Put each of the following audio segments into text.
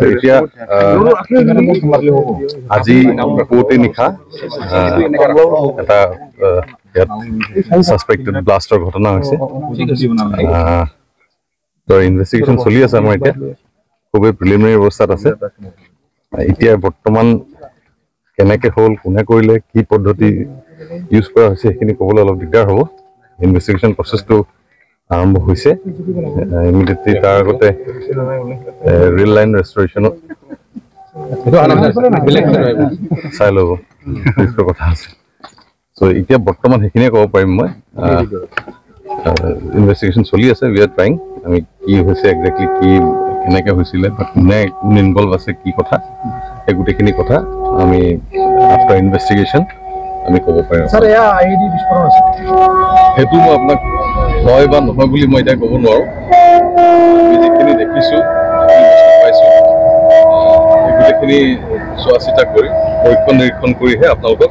এতিয়া আজি পুৱতি নিশা এটা ইয়াত সাসপেক্টেড ব্লাষ্টৰ ঘটনা হৈছে ইনভেষ্টিগেশ্যন চলি আছে আমাৰ এতিয়া খুবেই প্ৰিলিমিনাৰী অৱস্থাত আছে এতিয়া বৰ্তমান কেনেকৈ হ'ল কোনে কৰিলে কি পদ্ধতি ইউজ কৰা হৈছে সেইখিনি ক'বলৈ অলপ দিগদাৰ হ'ব ইনভেষ্টিগেশ্যন প্ৰচেছটো আৰম্ভ হৈছে ইমিডিয়েটলি তাৰ আগতে ৰেল লাইন ৰেষ্টৰেশ্যনত চাই ল'ব কথা আছে চ' এতিয়া বৰ্তমান সেইখিনিয়ে ক'ব পাৰিম মই ইনভেষ্টিগেশ্যন চলি আছে উই আৰ ট্ৰাইং আমি কি হৈছে একজেক্টলি কি কেনেকৈ হৈছিলে বা কোনে কোন ইনভলভ আছে কি কথা এই গোটেইখিনি কথা আমি আফটাৰ ইনভেষ্টিগেশ্যন আমি ক'ব পাৰিম সেইটো মই আপোনাক হয় বা নহয় বুলি মই এতিয়া ক'ব নোৱাৰোঁ আমি যিখিনি দেখিছোঁ পাইছোঁ গোটেইখিনি চোৱা চিতা কৰি পৰীক্ষণ নিৰীক্ষণ কৰিহে আপোনালোকক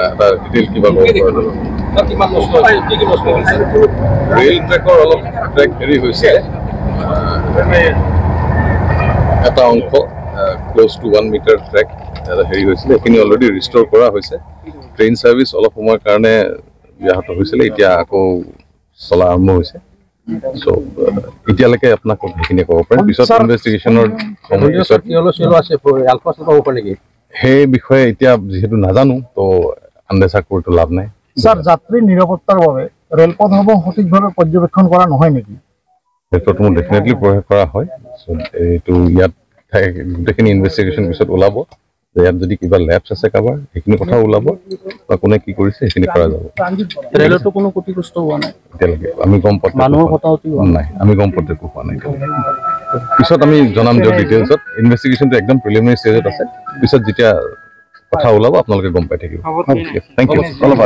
এটা ডিটেইল কিবা ক'ব ৰেল ট্ৰেকৰ অলপ ট্ৰেক হেৰি হৈছে এটা অংশ ক্ল'জ টু 1 মিটাৰ ট্ৰেক হেৰি হৈছিলে সেইখিনি অলৰেডি ৰিষ্ট'ৰ কৰা হৈছে ট্ৰেইন ছাৰ্ভিচ অলপ সময়ৰ কাৰণে ব্যাহত হৈছিলে এতিয়া আকৌ চলা আৰম্ভ হৈছে চ' এতিয়ালৈকে আপোনাক সেইখিনি ক'ব পাৰিম পিছত ইনভেষ্টিগেশ্যনৰ সেই বিষয়ে এতিয়া যিহেতু নাজানো তো আন্দেচা কৰিতো লাভ নাই স্যাৰ যাত্ৰীৰ নিৰাপত্তাৰ বাবে ৰেলপথসমূহ সঠিকভাৱে পৰ্যবেক্ষণ কৰা নহয় নেকি ক্ষেত্ৰত মোৰ ডেফিনেটলি প্ৰয়াস কৰা হয় এইটো ইয়াত গোটেইখিনি ইনভেষ্টিগেশ্যন পিছত ওলাব যে ইয়াত যদি কিবা লেপছ আছে কাৰোবাৰ সেইখিনি কথা ওলাব বা কোনে কি কৰিছে সেইখিনি কৰা যাব ৰেলতো কোনো ক্ষতিগ্ৰস্ত হোৱা নাই এতিয়ালৈকে আমি গম পোৱা নাই আমি গম পোৱা একো হোৱা নাই পিছত আমি জনাম দিয়ক ডিটেইলছত ইনভেষ্টিগেশ্যনটো একদম প্ৰিলিমিনাৰী ষ্টেজত আছে পিছত যেতিয়া কথা ওলাব আপোনালোকে গম পাই থাকিব থেংক ইউ ধন্যবাদ